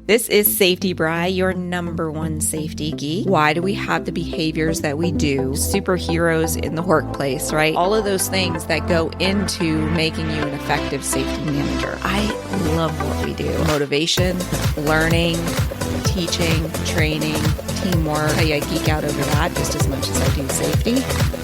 This is Safety Bri, your number one safety geek. Why do we have the behaviors that we do? Superheroes in the workplace, right? All of those things that go into making you an effective safety manager. I love what we do. Motivation, learning, teaching, training, teamwork. I geek out over that just as much as I do safety.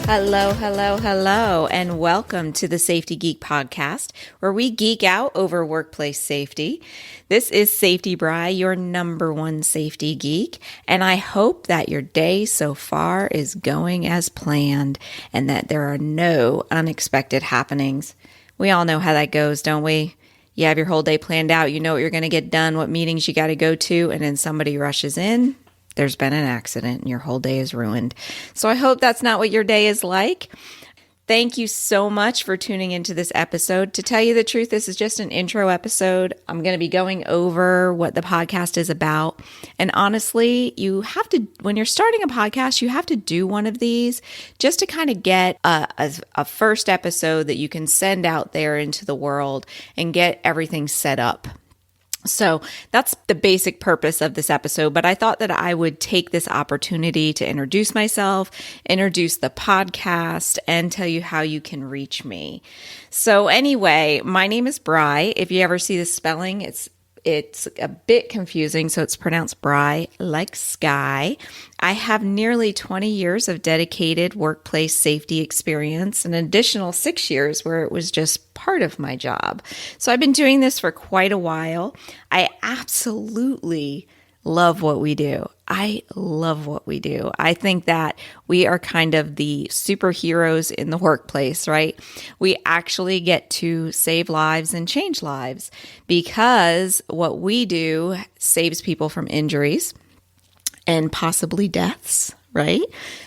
Hello, and welcome to the Safety Geek Podcast, where we geek out over workplace safety. This is Safety Bri, your number one safety geek, and I hope that your day so far is going as planned and that there are no unexpected happenings. We all know how that goes, don't we? You have your whole day planned out, you know what you're going to get done, what meetings you got to go to, and then somebody rushes in. There's been an accident and your whole day is ruined. So I hope that's not what your day is like. Thank you so much for tuning into this episode. To tell you the truth, this is just an intro episode. I'm going to be going over what the podcast is about. And honestly, when you're starting a podcast, you have to do one of these just to kind of get a first episode that you can send out there into the world and get everything set up. So that's the basic purpose of this episode, but I thought that I would take this opportunity to introduce myself, introduce the podcast, and tell you how you can reach me. So anyway, my name is Bri. If you ever see the spelling, it's a bit confusing, so it's pronounced Bri, like sky. I have nearly 20 years of dedicated workplace safety experience, an additional 6 years where it was just part of my job. So I've been doing this for quite a while. I absolutely love what we do. I love what we do. I think that we are kind of the superheroes in the workplace, right? We actually get to save lives and change lives because what we do saves people from injuries and possibly deaths, right?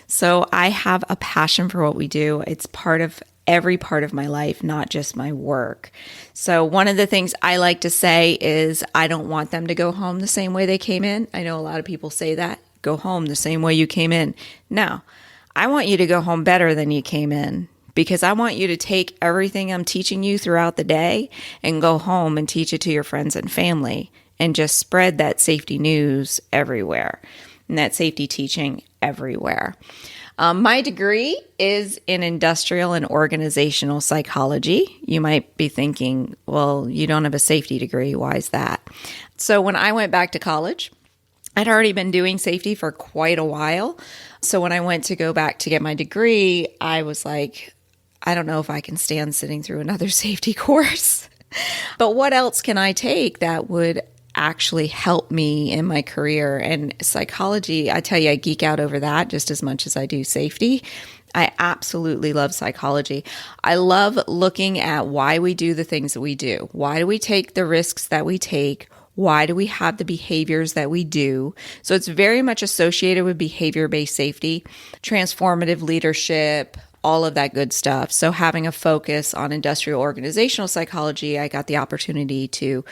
So I have a passion for what we do. It's part of every part of my life, not just my work. So one of the things I like to say is I don't want them to go home the same way they came in. I know a lot of people say that, go home the same way you came in. No, I want you to go home better than you came in because I want you to take everything I'm teaching you throughout the day and go home and teach it to your friends and family and just spread that safety news everywhere and that safety teaching everywhere. My degree is in industrial and organizational psychology. You might be thinking, well, you don't have a safety degree. Why is that? So when I went back to college, I'd already been doing safety for quite a while. So when I went to go back to get my degree, I was like, I don't know if I can stand sitting through another safety course. But what else can I take that would actually help me in my career? And psychology, I tell you, I geek out over that just as much as I do safety. I absolutely love psychology. I love looking at why we do the things that we do. Why do we take the risks that we take? Why do we have the behaviors that we do? So it's very much associated with behavior-based safety, transformative leadership, all of that good stuff. So having a focus on industrial organizational psychology, I got the opportunity to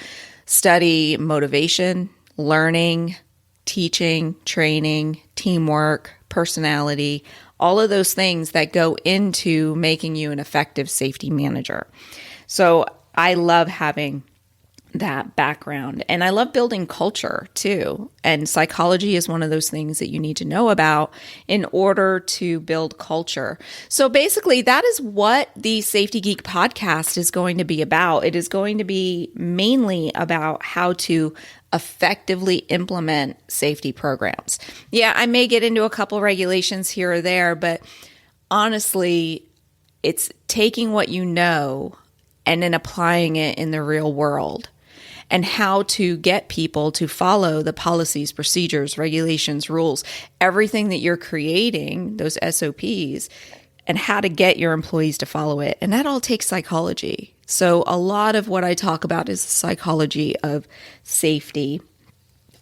study motivation, learning, teaching, training, teamwork, personality, all of those things that go into making you an effective safety manager. So I love having that background. And I love building culture too. And psychology is one of those things that you need to know about in order to build culture. So basically, that is what the Safety Geek podcast is going to be about. It is going to be mainly about how to effectively implement safety programs. Yeah, I may get into a couple regulations here or there, but honestly, it's taking what you know and then applying it in the real world, and how to get people to follow the policies, procedures, regulations, rules, everything that you're creating, those SOPs, and how to get your employees to follow it. And that all takes psychology. So a lot of what I talk about is the psychology of safety.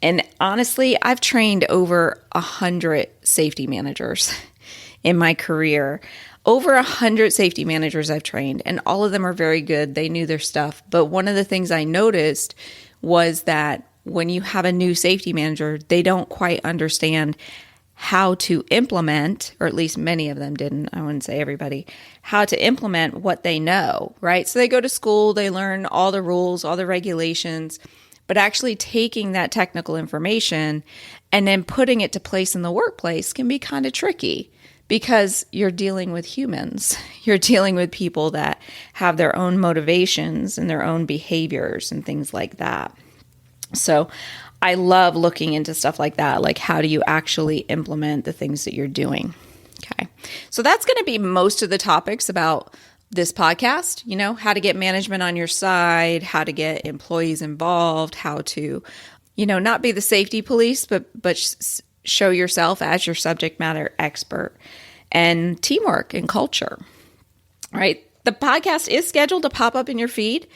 And honestly, I've trained over 100 safety managers in my career. Over 100 safety managers I've trained, and all of them are very good. They knew their stuff. But one of the things I noticed was that when you have a new safety manager, they don't quite understand how to implement, or at least many of them didn't, I wouldn't say everybody, how to implement what they know, right? So they go to school, they learn all the rules, all the regulations, but actually taking that technical information and then putting it to place in the workplace can be kind of tricky because you're dealing with humans. You're dealing with people that have their own motivations and their own behaviors and things like that. So I love looking into stuff like that, like how do you actually implement the things that you're doing? Okay. So that's going to be most of the topics about this podcast, how to get management on your side, how to get employees involved, how to, not be the safety police, but show yourself as your subject matter expert, and teamwork and culture. All right. The podcast is scheduled to pop up in your feed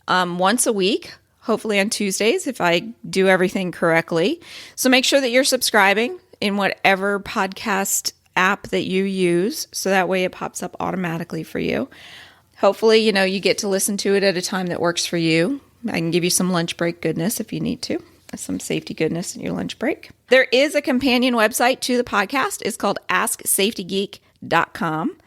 once a week, hopefully on Tuesdays if I do everything correctly. So make sure that you're subscribing in whatever podcast app that you use, so that way it pops up automatically for you. Hopefully, you get to listen to it at a time that works for you. I can give you some lunch break goodness if you need to, some safety goodness in your lunch break. There is a companion website to the podcast. It's called AskSafetyGeek.com.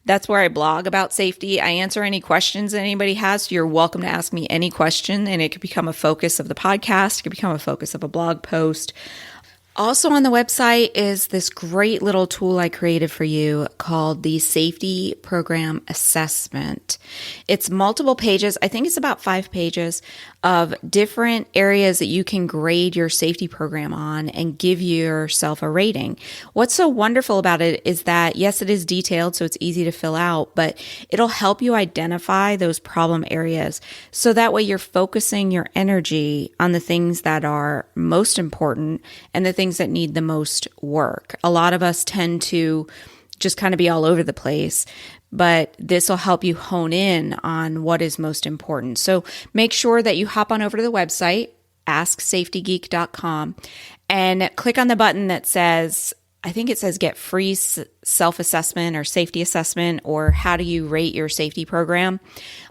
That's where I blog about safety. I answer any questions that anybody has. You're welcome to ask me any question, and it could become a focus of the podcast. It could become a focus of a blog post. Also on the website is this great little tool I created for you called the Safety Program Assessment. It's multiple pages. I think it's about 5 pages of different areas that you can grade your safety program on and give yourself a rating. What's so wonderful about it is that, yes, it is detailed, so it's easy to fill out, but it'll help you identify those problem areas. So that way you're focusing your energy on the things that are most important and the things that need the most work. A lot of us tend to just kind of be all over the place, but this will help you hone in on what is most important. So make sure that you hop on over to the website, AskSafetyGeek.com, and click on the button that says, I think it says get free self-assessment or safety assessment, or how do you rate your safety program.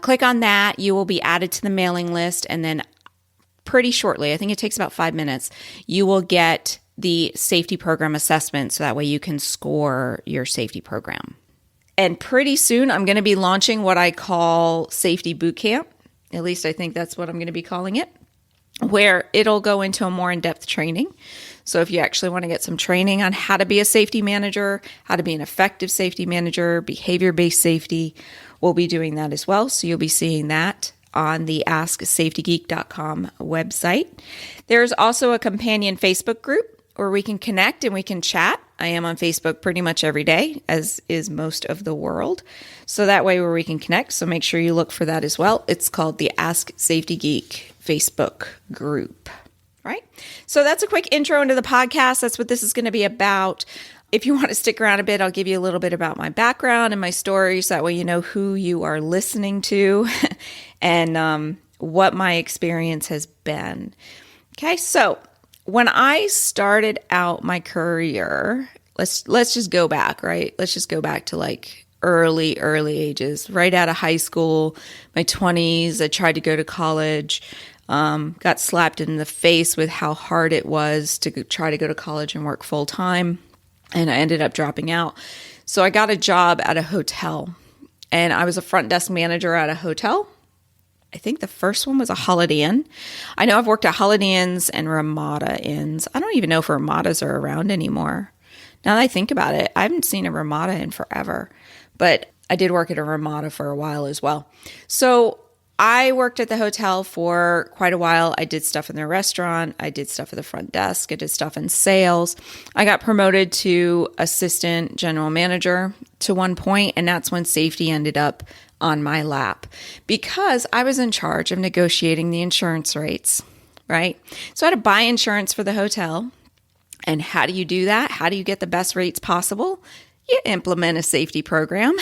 Click on that. You will be added to the mailing list, and then pretty shortly, I think it takes about 5 minutes, you will get the safety program assessment, so that way you can score your safety program. And pretty soon I'm going to be launching what I call Safety Boot Camp. At least I think that's what I'm going to be calling it, where it'll go into a more in-depth training. So if you actually want to get some training on how to be a safety manager, how to be an effective safety manager, behavior-based safety, we'll be doing that as well. So you'll be seeing that on the AskSafetyGeek.com website. There's also a companion Facebook group where we can connect and we can chat. I am on Facebook pretty much every day, as is most of the world. So that way where we can connect. So make sure you look for that as well. It's called the Ask Safety Geek Facebook group. Right? So that's a quick intro into the podcast. That's what this is going to be about. If you want to stick around a bit, I'll give you a little bit about my background and my story, so that way you know who you are listening to and what my experience has been. Okay, so when I started out my career, let's just go back, right? Let's just go back to like early ages, right out of high school, my 20s. I tried to go to college, got slapped in the face with how hard it was to try to go to college and work full time. And I ended up dropping out. So I got a job at a hotel, and I was a front desk manager at a hotel. I think the first one was a Holiday Inn. I know I've worked at Holiday Inns and Ramada Inns. I don't even know if Ramadas are around anymore. Now that I think about it, I haven't seen a Ramada in forever, but I did work at a Ramada for a while as well. So I worked at the hotel for quite a while. I did stuff in the restaurant. I did stuff at the front desk. I did stuff in sales. I got promoted to assistant general manager to one point, and that's when safety ended up on my lap because I was in charge of negotiating the insurance rates, right? So I had to buy insurance for the hotel. And how do you do that? How do you get the best rates possible? You implement a safety program.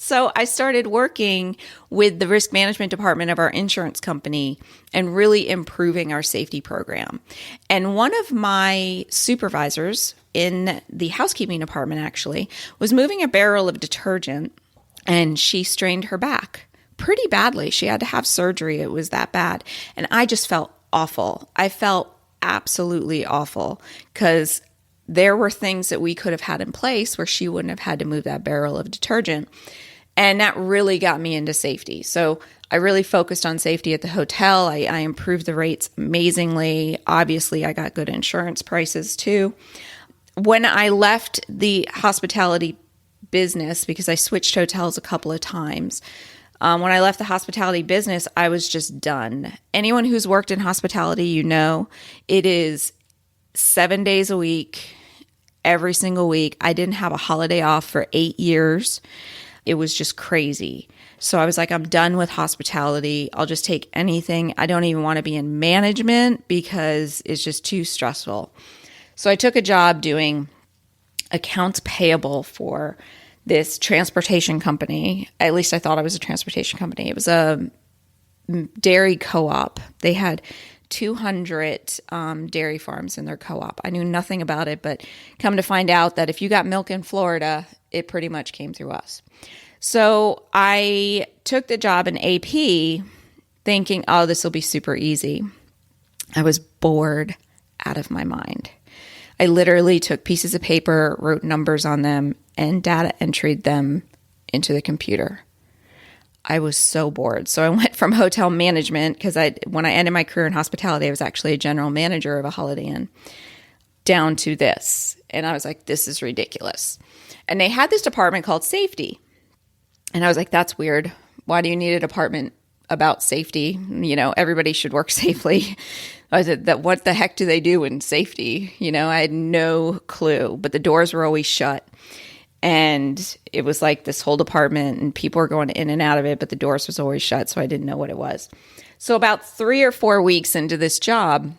So I started working with the risk management department of our insurance company and really improving our safety program. And one of my supervisors in the housekeeping department actually was moving a barrel of detergent, and she strained her back pretty badly. She had to have surgery. It was that bad. And I just felt awful. I felt absolutely awful because there were things that we could have had in place where she wouldn't have had to move that barrel of detergent. And that really got me into safety. So I really focused on safety at the hotel. I improved the rates amazingly. Obviously, I got good insurance prices too. When I left the hospitality business, because I switched hotels a couple of times, when I left the hospitality business, I was just done. Anyone who's worked in hospitality, you know, it is 7 days a week, every single week. I didn't have a holiday off for 8 years. It was just crazy. So I was like, I'm done with hospitality. I'll just take anything. I don't even want to be in management because it's just too stressful. So I took a job doing accounts payable for this transportation company. At least I thought it was a transportation company. It was a dairy co-op. They had 200 dairy farms in their co-op. I knew nothing about it, but come to find out that if you got milk in Florida, it pretty much came through us. So I took the job in AP thinking, oh, this will be super easy. I was bored out of my mind. I literally took pieces of paper, wrote numbers on them, and data entered them into the computer. I was so bored. So I went from hotel management, because when I ended my career in hospitality, I was actually a general manager of a Holiday Inn, down to this. And I was like, this is ridiculous. And they had this department called safety. And I was like, that's weird. Why do you need a department about safety? You know, everybody should work safely. I said, what the heck do they do in safety? You know, I had no clue, but the doors were always shut. And it was like this whole department and people were going in and out of it, but the doors was always shut. So I didn't know what it was. So about 3 or 4 weeks into this job,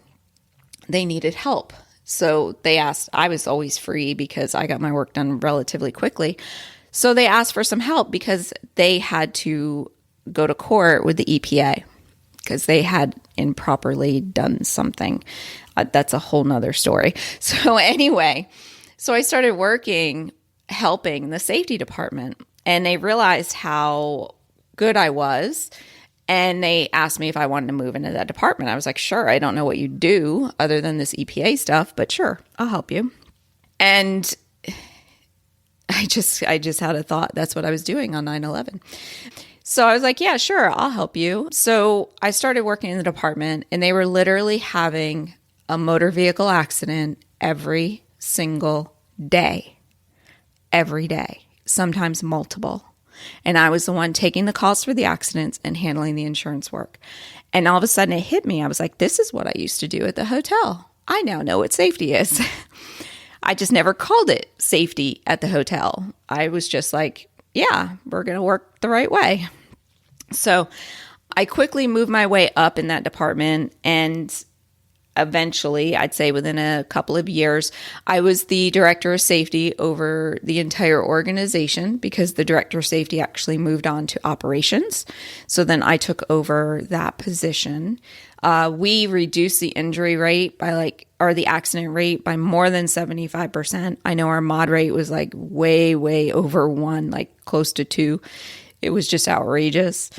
they needed help. So they asked, I was always free because I got my work done relatively quickly. So they asked for some help because they had to go to court with the EPA because they had improperly done something. That's a whole nother story. So anyway, so I started working, helping the safety department, and they realized how good I was. And they asked me if I wanted to move into that department. I was like, sure. I don't know what you do other than this EPA stuff, but sure, I'll help you. And I just had a thought. That's what I was doing on 9/11. So I was like, yeah, sure, I'll help you. So I started working in the department, and they were literally having a motor vehicle accident every single day. Every day, sometimes multiple. And I was the one taking the calls for the accidents and handling the insurance work. And all of a sudden it hit me. I was like, this is what I used to do at the hotel. I now know what safety is. I just never called it safety at the hotel. I was just like, yeah, we're going to work the right way. So I quickly moved my way up in that department, and eventually, I'd say within a couple of years, I was the director of safety over the entire organization because the director of safety actually moved on to operations. So then I took over that position. We reduced the injury rate by the accident rate by more than 75%. I know our mod rate was like way, way over 1, like close to 2. It was just outrageous.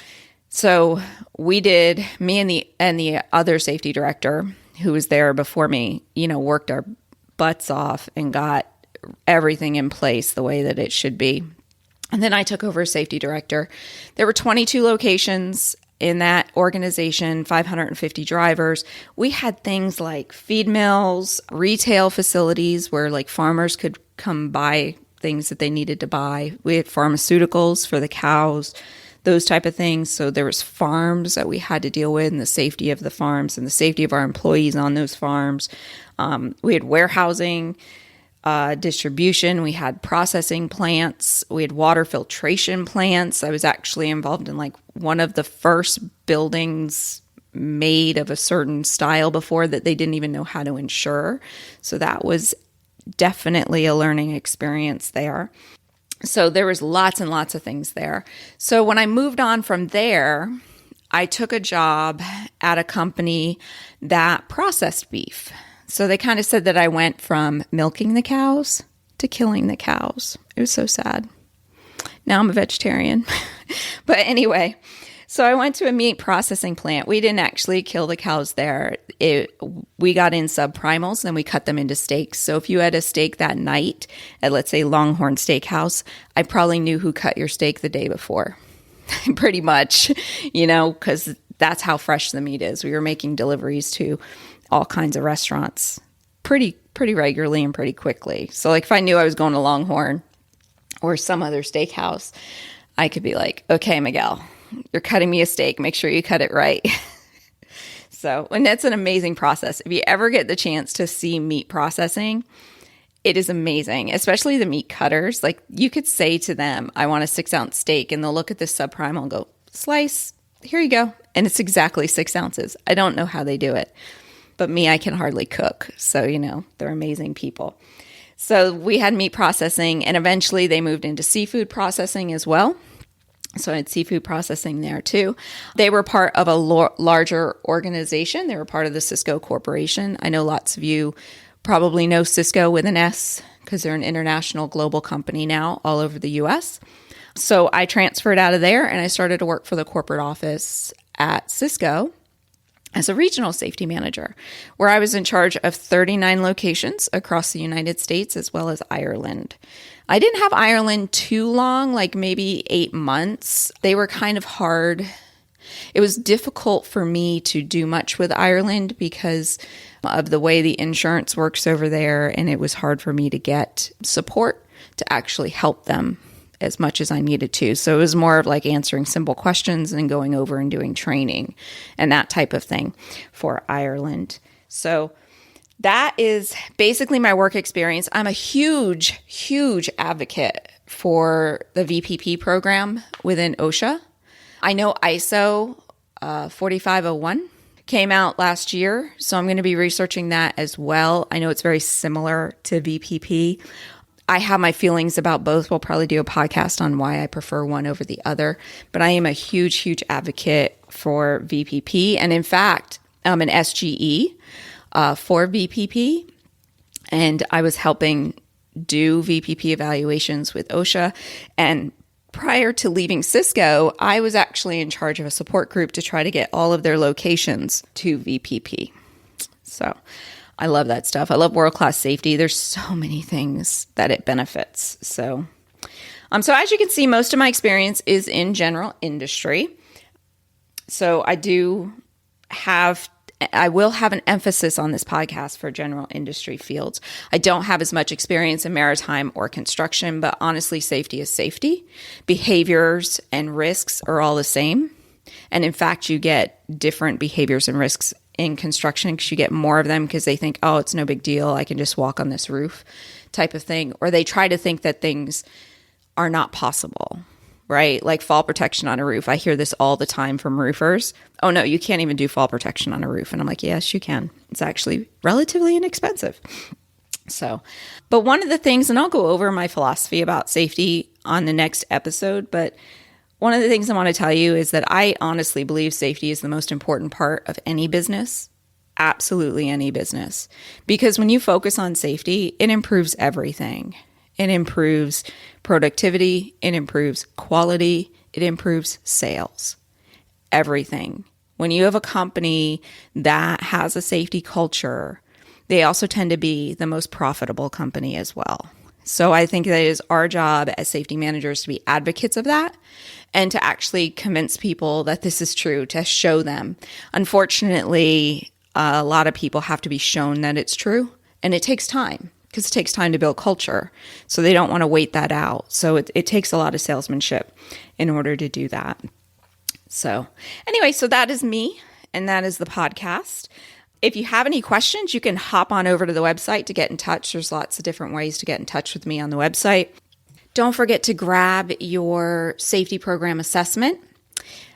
So we did, me and the other safety director who was there before me, worked our butts off and got everything in place the way that it should be. And then I took over as safety director. There were 22 locations in that organization, 550 drivers. We had things like feed mills, retail facilities where like farmers could come buy things that they needed to buy. We had pharmaceuticals for the cows, those type of things. So there was farms that we had to deal with, and the safety of the farms and the safety of our employees on those farms. We had warehousing, distribution. We had processing plants. We had water filtration plants. I was actually involved in like one of the first buildings made of a certain style before that they didn't even know how to insure. So that was definitely a learning experience there. So there was lots and lots of things there. So when I moved on from there, I took a job at a company that processed beef. So they kind of said that I went from milking the cows to killing the cows. It was so sad. Now I'm a vegetarian. But anyway, So I went to a meat processing plant. We didn't actually kill the cows there. We got in subprimals, then we cut them into steaks. So if you had a steak that night at, let's say, Longhorn Steakhouse, I probably knew who cut your steak the day before. Pretty much, because that's how fresh the meat is. We were making deliveries to all kinds of restaurants pretty regularly and pretty quickly. So like if I knew I was going to Longhorn or some other steakhouse, I could be like, okay, Miguel, you're cutting me a steak. Make sure you cut it right. And that's an amazing process. If you ever get the chance to see meat processing, it is amazing, especially the meat cutters. Like you could say to them, I want a 6-ounce steak, and they'll look at this subprimal and go, slice, here you go. And it's exactly 6 ounces. I don't know how they do it, but me, I can hardly cook. So, they're amazing people. So we had meat processing, and eventually they moved into seafood processing as well. So I had seafood processing there too. They were part of a larger organization. They were part of the Cisco Corporation. I know lots of you probably know Cisco with an S because they're an international global company now all over the US. So I transferred out of there and I started to work for the corporate office at Cisco as a regional safety manager, where I was in charge of 39 locations across the United States as well as Ireland. I didn't have Ireland too long, like maybe 8 months. They were kind of hard. It was difficult for me to do much with Ireland because of the way the insurance works over there, and it was hard for me to get support to actually help them as much as I needed to. So it was more of like answering simple questions and going over and doing training and that type of thing for Ireland. So that is basically my work experience. I'm a huge, huge advocate for the VPP program within OSHA. I know ISO 4501 came out last year, so I'm going to be researching that as well. I know it's very similar to VPP. I have my feelings about both. We'll probably do a podcast on why I prefer one over the other, but I am a huge, huge advocate for VPP. And in fact, I'm an SGE for VPP, and I was helping do VPP evaluations with OSHA. And prior to leaving Cisco, I was actually in charge of a support group to try to get all of their locations to VPP. So I love that stuff. I love world-class safety. There's so many things that it benefits. So as you can see, most of my experience is in general industry. So I will have an emphasis on this podcast for general industry fields. I don't have as much experience in maritime or construction, but honestly, safety is safety. Behaviors and risks are all the same. And in fact, you get different behaviors and risks in construction because you get more of them because they think, oh, it's no big deal. I can just walk on this roof type of thing. Or they try to think that things are not possible, right? Like fall protection on a roof. I hear this all the time from roofers. Oh, no, you can't even do fall protection on a roof. And I'm like, yes, you can. It's actually relatively inexpensive. But one of the things, and I'll go over my philosophy about safety on the next episode, but one of the things I want to tell you is that I honestly believe safety is the most important part of any business, absolutely any business. Because when you focus on safety, it improves everything. It improves productivity, it improves quality, it improves sales, everything. When you have a company that has a safety culture, they also tend to be the most profitable company as well. So I think that it is our job as safety managers to be advocates of that and to actually convince people that this is true, to show them. Unfortunately, a lot of people have to be shown that it's true, and it takes time because it takes time to build culture. So they don't want to wait that out. So it takes a lot of salesmanship in order to do that. So anyway, so that is me, and that is the podcast. If you have any questions, you can hop on over to the website to get in touch. There's lots of different ways to get in touch with me on the website. Don't forget to grab your safety program assessment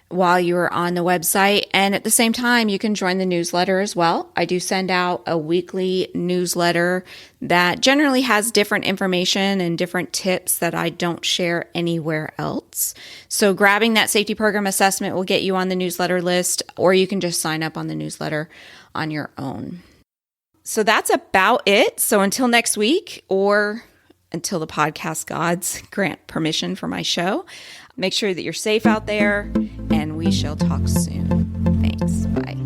while you're on the website. And at the same time, you can join the newsletter as well. I do send out a weekly newsletter that generally has different information and different tips that I don't share anywhere else. So grabbing that safety program assessment will get you on the newsletter list, or you can just sign up on the newsletter on your own. So that's about it. So until next week, or until the podcast gods grant permission for my show, Make sure that you're safe out there, and we shall talk soon. Thanks. Bye.